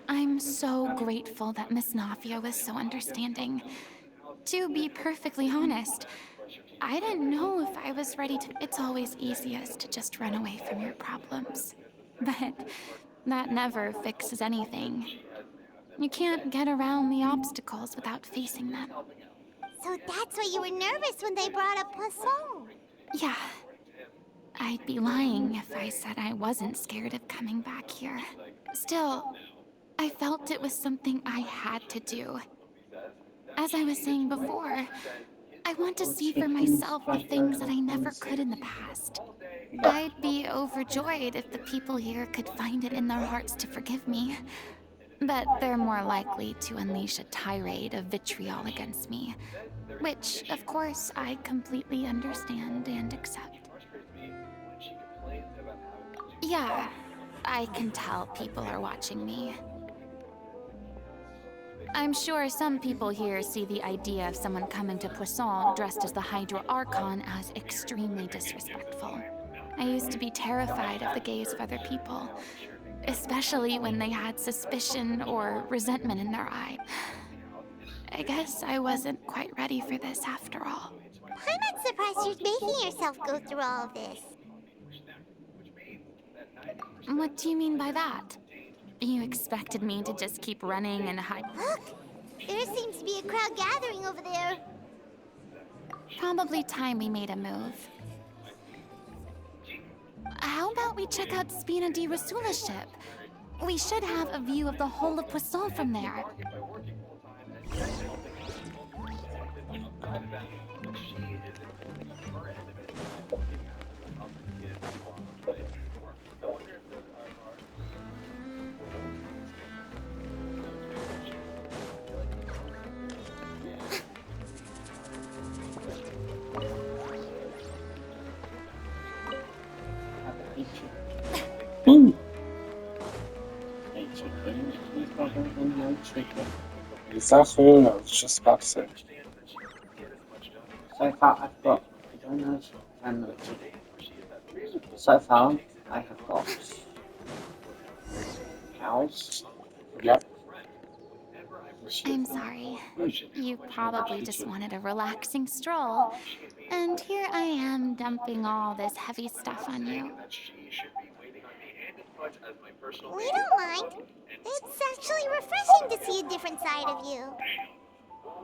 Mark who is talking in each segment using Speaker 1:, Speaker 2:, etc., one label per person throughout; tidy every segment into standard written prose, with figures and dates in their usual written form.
Speaker 1: I'm so grateful that Miss Nafia was so understanding. To be perfectly honest, I didn't know if I was ready to. It's always easiest to just run away from your problems. But that never fixes anything. You can't get around the obstacles without facing them.
Speaker 2: So that's why you were nervous when they brought up Poisson.
Speaker 1: Yeah, I'd be lying if I said I wasn't scared of coming back here. Still, I felt it was something I had to do. As I was saying before, I want to see for myself the things that I never could in the past. I'd be overjoyed if the people here could find it in their hearts to forgive me. But they're more likely to unleash a tirade of vitriol against me. Which, of course, I completely understand and accept. Yeah, I can tell people are watching me. I'm sure some people here see the idea of someone coming to Poisson dressed as the Hydro Archon as extremely disrespectful. I used to be terrified of the gaze of other people, especially when they had suspicion or resentment in their eye. I guess I wasn't quite ready for this after all.
Speaker 2: I'm not surprised you're making yourself go through all of this.
Speaker 1: What do you mean by that? You expected me to just keep running and hide?
Speaker 2: Look! There seems to be a crowd gathering over there.
Speaker 1: Probably time we made a move. How about we check out Spina di Rasula's ship? We should have a view of the whole of Poisson from there.
Speaker 3: Ooh. Exactly what I was just about to say.
Speaker 4: So far, I've got. I don't know if I'm not. So far, I have got cows.
Speaker 3: Yep.
Speaker 1: I'm sorry. You probably just wanted a relaxing stroll. And here I am dumping all this heavy stuff on you.
Speaker 2: We don't mind. It's actually refreshing to see a different side of you.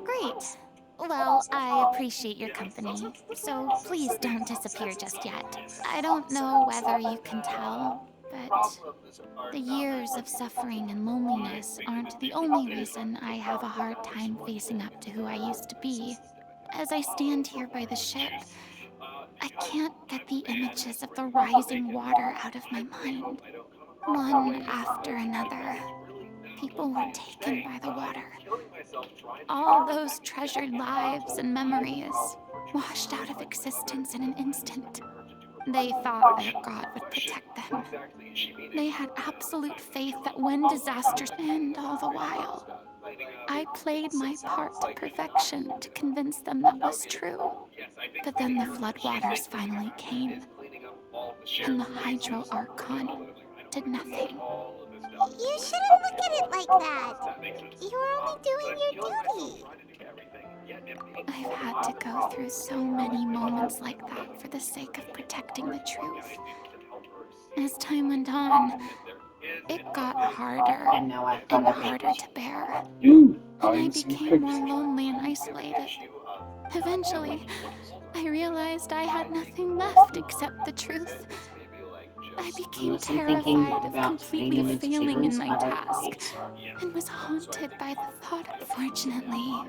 Speaker 1: Great. Well, I appreciate your company, so please don't disappear just yet. I don't know whether you can tell, but the years of suffering and loneliness aren't the only reason I have a hard time facing up to who I used to be. As I stand here by the ship, I can't get the images of the rising water out of my mind. One after another, people were taken by the water. All those treasured lives and memories washed out of existence in an instant. They thought their God would protect them. They had absolute faith that when disasters end all the while, I played my part to perfection to convince them that was true. But then the floodwaters finally came, and the Hydro Archon did nothing.
Speaker 2: You shouldn't look at it like that. You're only doing your duty.
Speaker 1: I've had to go through so many moments like that for the sake of protecting the truth. As time went on, it got harder
Speaker 4: And now I've
Speaker 1: and
Speaker 4: got a
Speaker 1: harder to bear.
Speaker 3: Ooh.
Speaker 1: And I
Speaker 3: Eyeing some
Speaker 1: became more
Speaker 3: pigs.
Speaker 1: lonely and isolated. Eventually, I realized I had nothing left except the truth. I became
Speaker 4: Honestly thinking
Speaker 1: terrified of
Speaker 4: about
Speaker 1: completely
Speaker 4: naming it
Speaker 1: failing in
Speaker 4: chickens,
Speaker 1: my
Speaker 4: I don't
Speaker 1: task,
Speaker 4: mind.
Speaker 1: and was haunted by the thought. Fortunately,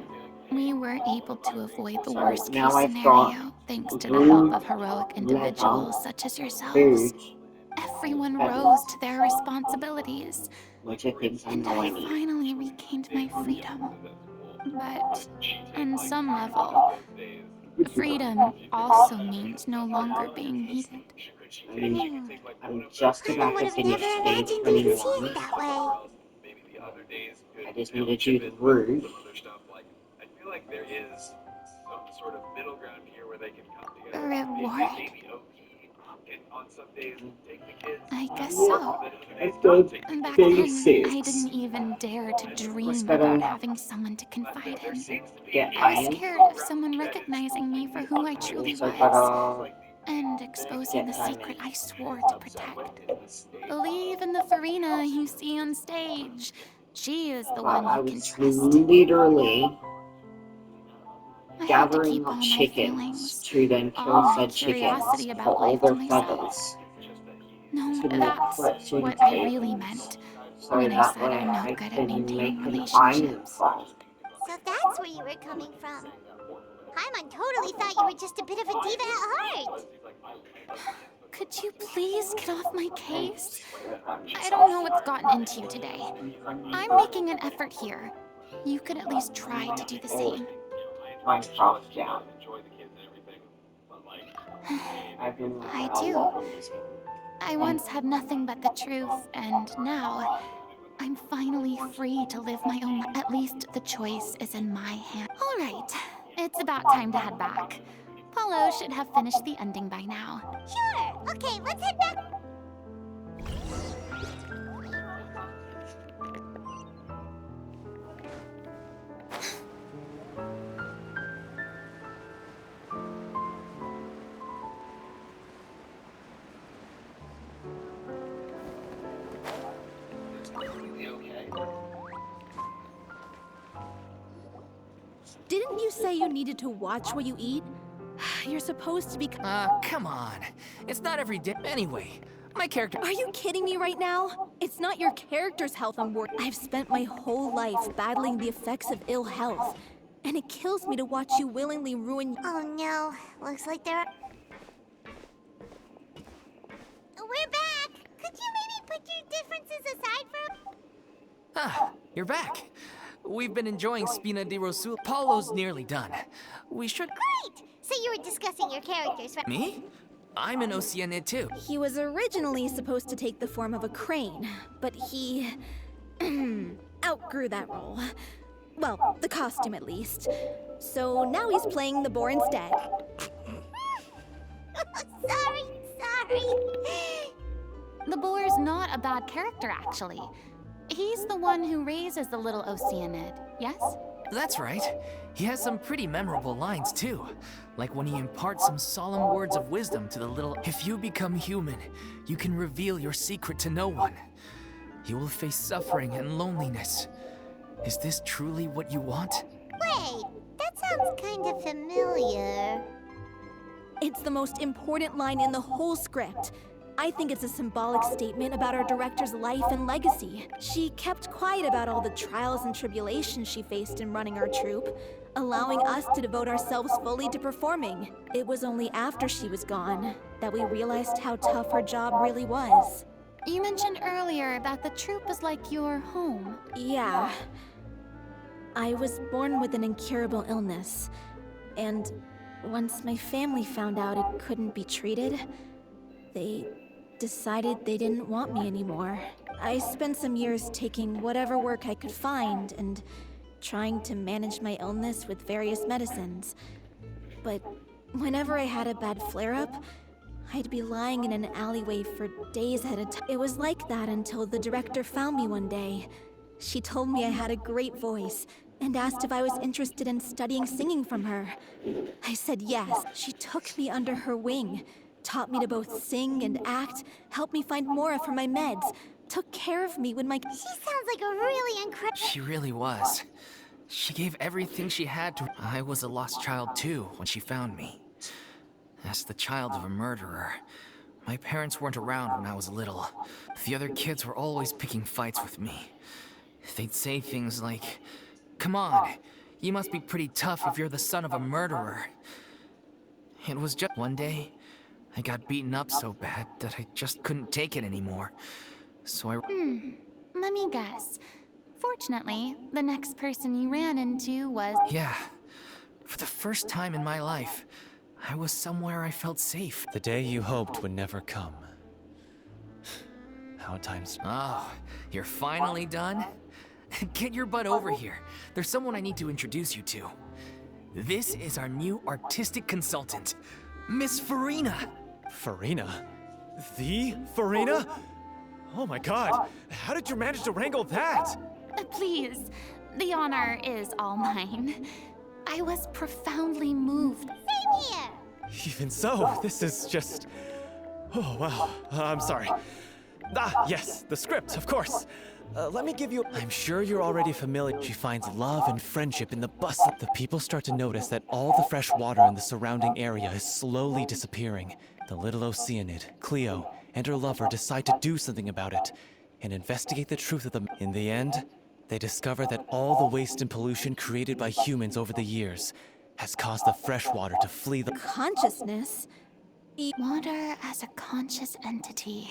Speaker 1: we were able to avoid the worst case
Speaker 4: Now I've got
Speaker 1: scenario thanks to the help
Speaker 4: blue
Speaker 1: of heroic
Speaker 4: leather,
Speaker 1: individuals such as yourselves.
Speaker 4: food,
Speaker 1: Everyone rose
Speaker 4: feathers,
Speaker 1: to their responsibilities,
Speaker 4: which are things I
Speaker 1: and
Speaker 4: know I
Speaker 1: I
Speaker 4: need.
Speaker 1: finally regained my freedom. But on some level, freedom also means no longer being needed.
Speaker 4: I mean, I'm just
Speaker 2: I
Speaker 4: about
Speaker 2: would
Speaker 4: to
Speaker 2: have
Speaker 4: finish
Speaker 2: never
Speaker 4: stage
Speaker 2: imagined you'd see
Speaker 4: 21.
Speaker 2: it that way.
Speaker 4: I just need to do the route.
Speaker 1: Reward? I guess so.
Speaker 4: Let's go
Speaker 1: Back then, I
Speaker 4: basics.
Speaker 1: didn't even dare to
Speaker 4: Let's
Speaker 1: dream
Speaker 4: go
Speaker 1: about
Speaker 4: to
Speaker 1: having someone to confide in.
Speaker 4: get
Speaker 1: I was
Speaker 4: iron.
Speaker 1: scared of someone recognizing me for who I truly
Speaker 4: Also
Speaker 1: was
Speaker 4: gotta
Speaker 1: and exposing
Speaker 4: get
Speaker 1: the
Speaker 4: diamond.
Speaker 1: secret I swore to protect. Believe in the Furina you see on stage. She is the
Speaker 4: Wow,
Speaker 1: one
Speaker 4: I
Speaker 1: you can
Speaker 4: was
Speaker 1: trust.
Speaker 4: literally
Speaker 1: I had to
Speaker 4: gathering
Speaker 1: keep
Speaker 4: up
Speaker 1: all my
Speaker 4: chickens
Speaker 1: feelings,
Speaker 4: to then
Speaker 1: all
Speaker 4: kill
Speaker 1: my
Speaker 4: said chickens
Speaker 1: curiosity
Speaker 4: for
Speaker 1: about
Speaker 4: all
Speaker 1: life to
Speaker 4: their
Speaker 1: myself.
Speaker 4: feathers
Speaker 1: No,
Speaker 4: to make
Speaker 1: that's
Speaker 4: fetching
Speaker 1: what I
Speaker 4: tape,
Speaker 1: really meant
Speaker 4: so
Speaker 1: when I
Speaker 4: that
Speaker 1: said
Speaker 4: way
Speaker 1: I'm no
Speaker 4: I
Speaker 1: good at
Speaker 4: can
Speaker 1: maintaining
Speaker 4: make an iron
Speaker 1: relationships.
Speaker 4: farm.
Speaker 2: So that's where you were coming from. Paimon totally thought you were just a bit of a diva at heart.
Speaker 1: Could you please get off my case? I don't
Speaker 4: Myself.
Speaker 1: know what's gotten into you today. I'm making an effort here. You could at least try to do the same.
Speaker 4: Minecraft, yeah. I've been
Speaker 1: I do. I once had nothing but the truth, and now I'm finally free to live my own life. At least the choice is in my hand. All right, it's about time to head back. Paulo should have finished the ending by now.
Speaker 2: Sure. Okay, let's head back.
Speaker 5: Didn't you say you needed to watch what you eat? You're supposed to be.
Speaker 6: Come on. It's not every day. Anyway, my character.
Speaker 5: Are you kidding me right now? It's not your character's health I'm worried. I've spent my whole life battling the effects of ill health, and it kills me to watch you willingly ruin.
Speaker 2: Oh no, looks like there are... We're back! Could you maybe put your differences aside for
Speaker 6: Ah, you're back. We've been enjoying Spina di Rosul. Paulo's nearly done. We should.
Speaker 2: Great! So you were discussing your characters, right?
Speaker 6: Me? I'm an Oceanid too.
Speaker 5: He was originally supposed to take the form of a crane, but he outgrew that role. Well, the costume at least. So now he's playing the boar instead.
Speaker 2: Sorry.
Speaker 1: The boar's not a bad character, actually. He's the one who raises the little Oceanid, yes?
Speaker 6: That's right. He has some pretty memorable lines too. Like when he imparts some solemn words of wisdom to the little. If you become human, you can reveal your secret to no one. You will face suffering and loneliness. Is this truly what you want?
Speaker 2: Wait, that sounds kind of familiar.
Speaker 5: It's the most important line in the whole script. I think it's a symbolic statement about our director's life and legacy. She kept quiet about all the trials and tribulations she faced in running our troupe, allowing us to devote ourselves fully to performing. It was only after she was gone that we realized how tough her job really was.
Speaker 1: You mentioned earlier that the troupe is like your home.
Speaker 5: Yeah. I was born with an incurable illness, and once my family found out it couldn't be treated, they decided they didn't want me anymore. I spent some years taking whatever work I could find and trying to manage my illness with various medicines. But whenever I had a bad flare-up, I'd be lying in an alleyway for days at a time. It was like that until the director found me one day. She told me I had a great voice and asked if I was interested in studying singing from her. I said yes. She took me under her wing, taught me to both sing and act, helped me find Mora for my meds, took care of me when my...
Speaker 2: She sounds like a really incredible...
Speaker 6: She really was. She gave everything she had to. I was a lost child too when she found me. As the child of a murderer. My parents weren't around when I was little. The other kids were always picking fights with me. They'd say things like, "Come on, you must be pretty tough if you're the son of a murderer." It was just one day, I got beaten up so bad that I just couldn't take it anymore. So I...
Speaker 1: Let me guess. Fortunately, the next person you ran into was...
Speaker 6: Yeah. For the first time in my life, I was somewhere I felt safe.
Speaker 7: The day you hoped would never come. How times...
Speaker 6: Oh, you're finally done? Get your butt over here. There's someone I need to introduce you to. This is our new artistic consultant, Miss Furina.
Speaker 7: Furina? The Furina? Oh my god, how did you manage to wrangle that?
Speaker 1: Please, the honor is all mine. I was profoundly moved.
Speaker 2: Same here.
Speaker 7: Even so, this is just... Oh, wow. I'm sorry. Ah, yes, the script, of course. Let me give you... I'm sure you're already familiar. She finds love and friendship in the bustle. The people start to notice that all the fresh water in the surrounding area is slowly disappearing. The little Oceanid, Cleo, and her lover decide to do something about it and investigate the truth of them. In the end, they discover that all the waste and pollution created by humans over the years has caused the fresh water to flee the...
Speaker 5: Consciousness?
Speaker 1: Water as a conscious entity.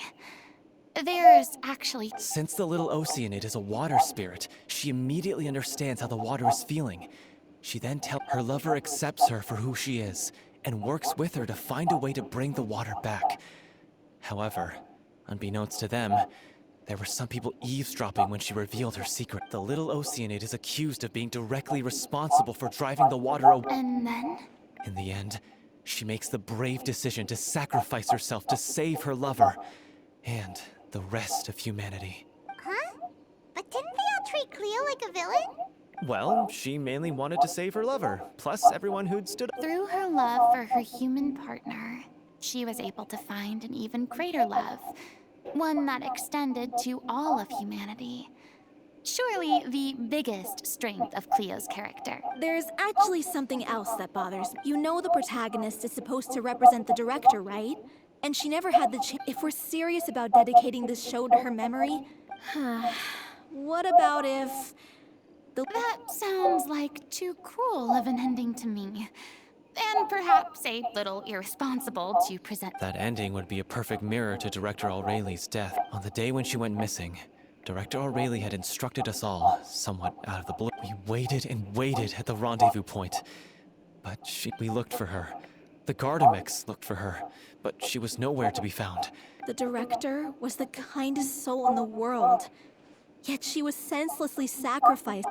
Speaker 1: There's actually...
Speaker 7: Since the little Oceanid is a water spirit, she immediately understands how the water is feeling. She then tells her lover accepts her for who she is and works with her to find a way to bring the water back. However, unbeknownst to them, there were some people eavesdropping when she revealed her secret. The little Oceanid is accused of being directly responsible for driving the water away.
Speaker 1: And then?
Speaker 7: In the end, she makes the brave decision to sacrifice herself to save her lover and the rest of humanity.
Speaker 2: Huh? But didn't they all treat Cleo like a villain?
Speaker 7: Well, she mainly wanted to save her lover, plus everyone who'd stood up.
Speaker 1: Through her love for her human partner, she was able to find an even greater love. One that extended to all of humanity. Surely the biggest strength of Cleo's character.
Speaker 5: There's actually something else that bothers me. You know the protagonist is supposed to represent the director, right? And she never had the chance. If we're serious about dedicating this show to her memory, what about if...
Speaker 1: That sounds like too cruel of an ending to me. And perhaps a little irresponsible to present.
Speaker 7: That ending would be a perfect mirror to Director Aureli's death. On the day when she went missing, Director Aureli had instructed us all, somewhat out of the blue. We waited and waited at the rendezvous point. But we looked for her. The Gardamix looked for her, but she was nowhere to be found.
Speaker 5: The director was the kindest soul in the world. Yet she was senselessly sacrificed.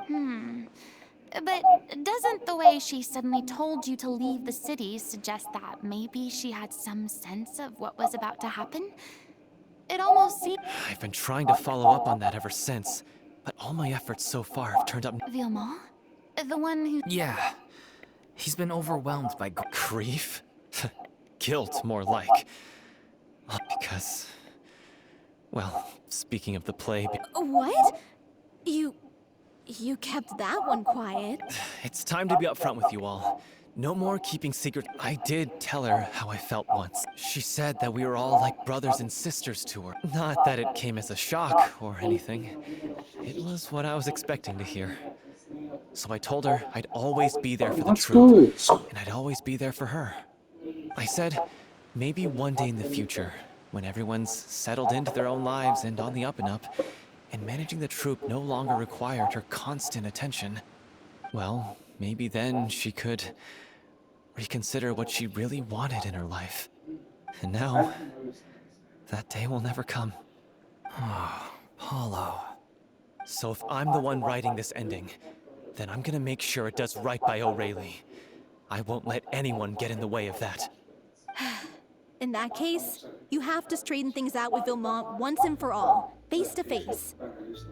Speaker 1: But doesn't the way she suddenly told you to leave the city suggest that maybe she had some sense of what was about to happen? It almost seems...
Speaker 7: I've been trying to follow up on that ever since, but all my efforts so far have turned up...
Speaker 1: Villemont? The one who...
Speaker 6: Yeah, he's been overwhelmed by
Speaker 7: grief? Guilt, more like. Because... Well, speaking of the play...
Speaker 5: What? You kept that one quiet.
Speaker 7: It's time to be upfront with you all. No more keeping secret. I did tell her how I felt once. She said that we were all like brothers and sisters to her. Not that it came as a shock or anything. It was what I was expecting to hear. So I told her I'd always be there for the truth, and I'd always be there for her. I said, maybe one day in the future, when everyone's settled into their own lives and on the up and up, and managing the troop no longer required her constant attention, well, maybe then she could reconsider what she really wanted in her life. And now, that day will never come.
Speaker 6: Oh, Paulo.
Speaker 7: So if I'm the one writing this ending, then I'm gonna make sure it does right by O'Reilly. I won't let anyone get in the way of that.
Speaker 5: In that case, you have to straighten things out with Villemont once and for all, face to face.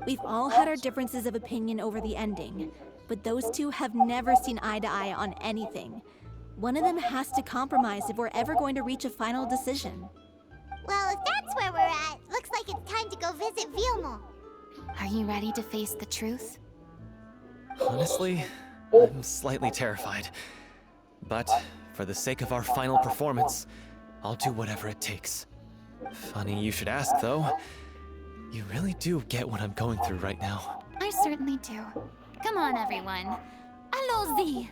Speaker 5: We've all had our differences of opinion over the ending, but those two have never seen eye to eye on anything. One of them has to compromise if we're ever going to reach a final decision.
Speaker 2: Well, if that's where we're at, looks like it's time to go visit Villemont.
Speaker 1: Are you ready to face the truth?
Speaker 7: Honestly, I'm slightly terrified. But for the sake of our final performance, I'll do whatever it takes. Funny you should ask, though. You really do get what I'm going through right now.
Speaker 1: I certainly do. Come on, everyone. Allons-y!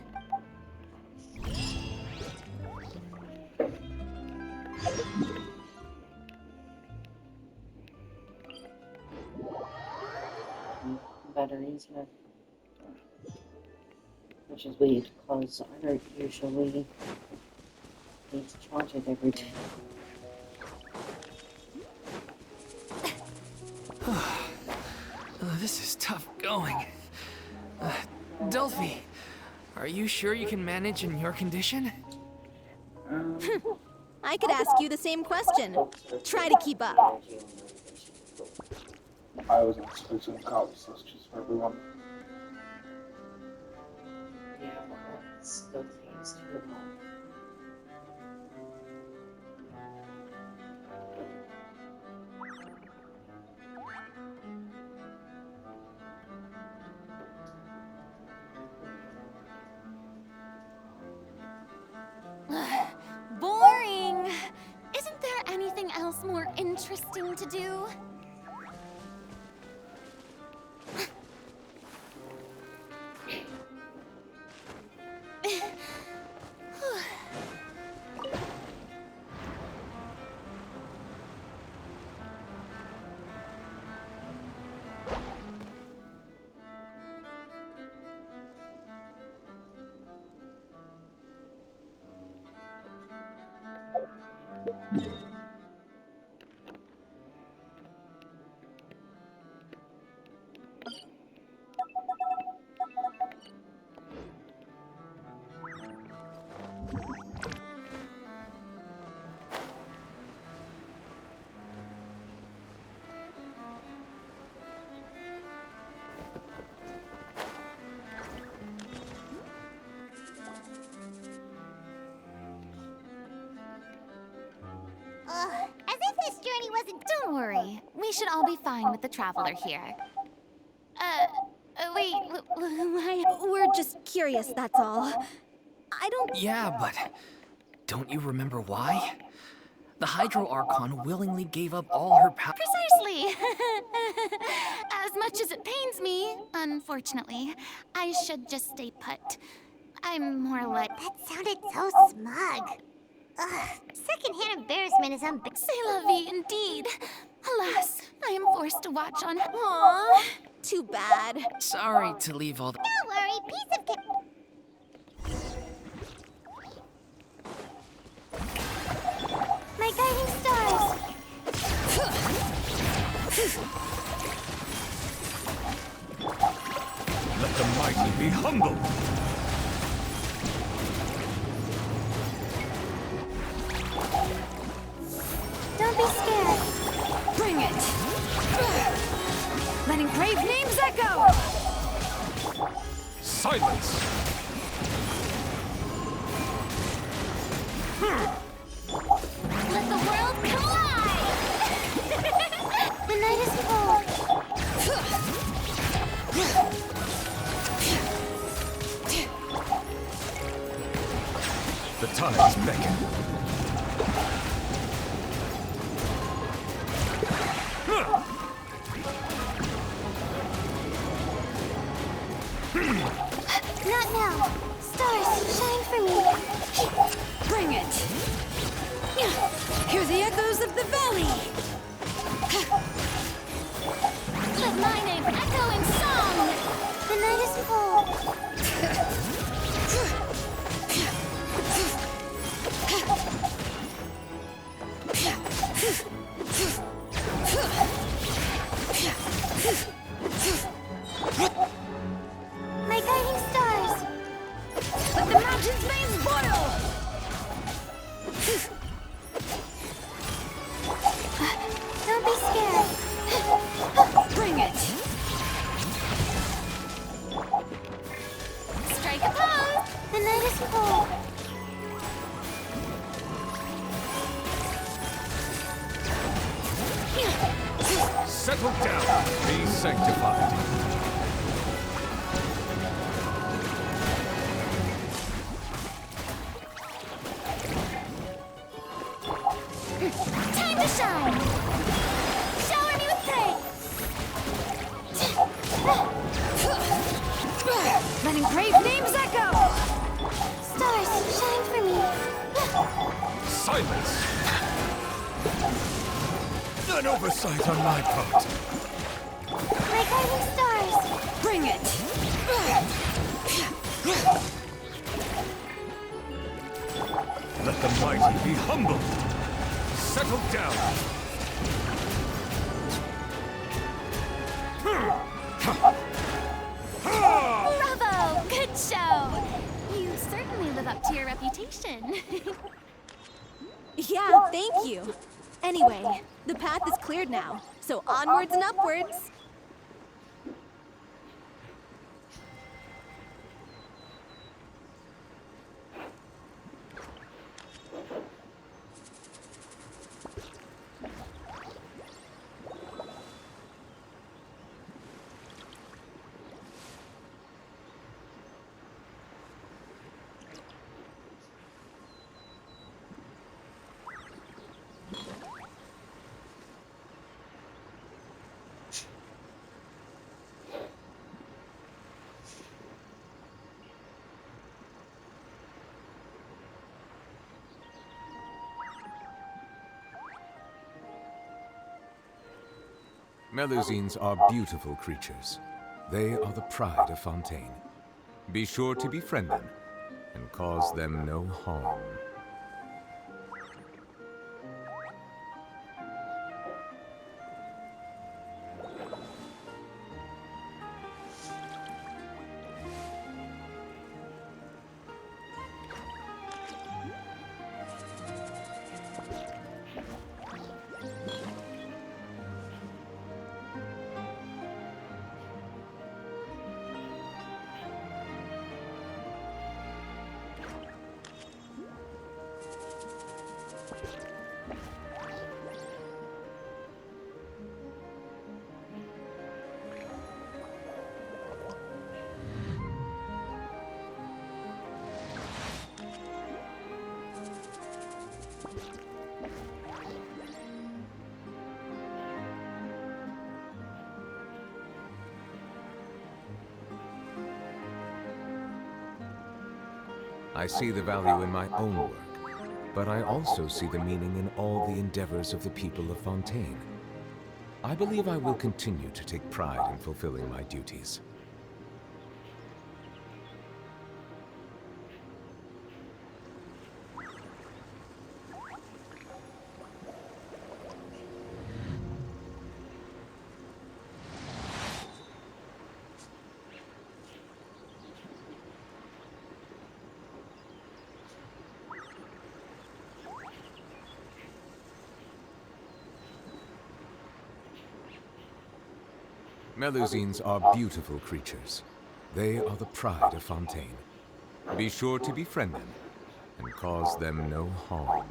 Speaker 4: Batteries have, which is weird because I don't usually need to charge it every day.
Speaker 6: This is tough going. Delphi, Are you sure you can manage in your condition?
Speaker 5: I could ask you the same question. Try to keep up.
Speaker 3: I was expecting college sausages for everyone.
Speaker 4: Yeah, well, that still tastes good.
Speaker 1: Boring! Isn't there anything else more interesting to do?
Speaker 2: As if this journey wasn't.
Speaker 1: Don't worry. We should all be fine with the traveler here. Wait, why?
Speaker 5: We're just curious, that's all. I don't.
Speaker 6: Yeah, but don't you remember why? The Hydro Archon willingly gave up all her power.
Speaker 1: Precisely! As much as it pains me, unfortunately, I should just stay put. I'm more like.
Speaker 2: That sounded so smug. Ugh, secondhand embarrassment is
Speaker 1: C'est la vie, indeed. Alas, I am forced to watch on.
Speaker 5: Aw, too bad.
Speaker 6: Sorry to leave all the.
Speaker 2: Don't worry, piece of cake.
Speaker 1: My guiding stars!
Speaker 8: Let the mighty be humble.
Speaker 1: Don't be scared. Bring it! Let engraved names echo!
Speaker 8: Silence.
Speaker 1: Let the world collide! The night is cold.
Speaker 8: The tides beckon.
Speaker 1: Not now. Stars, shine for me. Bring it. Hear the echoes of the valley. Let my name echo in song. The night is cold. My guiding stars. Let the mountain's veins boil. Don't be scared. Bring it. Strike a pose. The night is cold.
Speaker 8: Settle down. Be sanctified.
Speaker 1: Time to shine. Shower me with praise. Let engraved names echo. Stars, shine for me.
Speaker 8: Silence. An oversight on my part.
Speaker 1: My guiding stars. Bring it.
Speaker 8: Let the mighty be humble. Settle down.
Speaker 1: Bravo! Good show! to your reputation.
Speaker 5: Yeah, thank you. Anyway, the path is cleared now, so onwards and upwards.
Speaker 8: Melusines are beautiful creatures. They are the pride of Fontaine. Be sure to befriend them and cause them no harm. I see the value in my own work, but I also see the meaning in all the endeavors of the people of Fontaine. I believe I will continue to take pride in fulfilling my duties. Melusines are beautiful creatures. They are the pride of Fontaine. Be sure to befriend them and cause them no harm.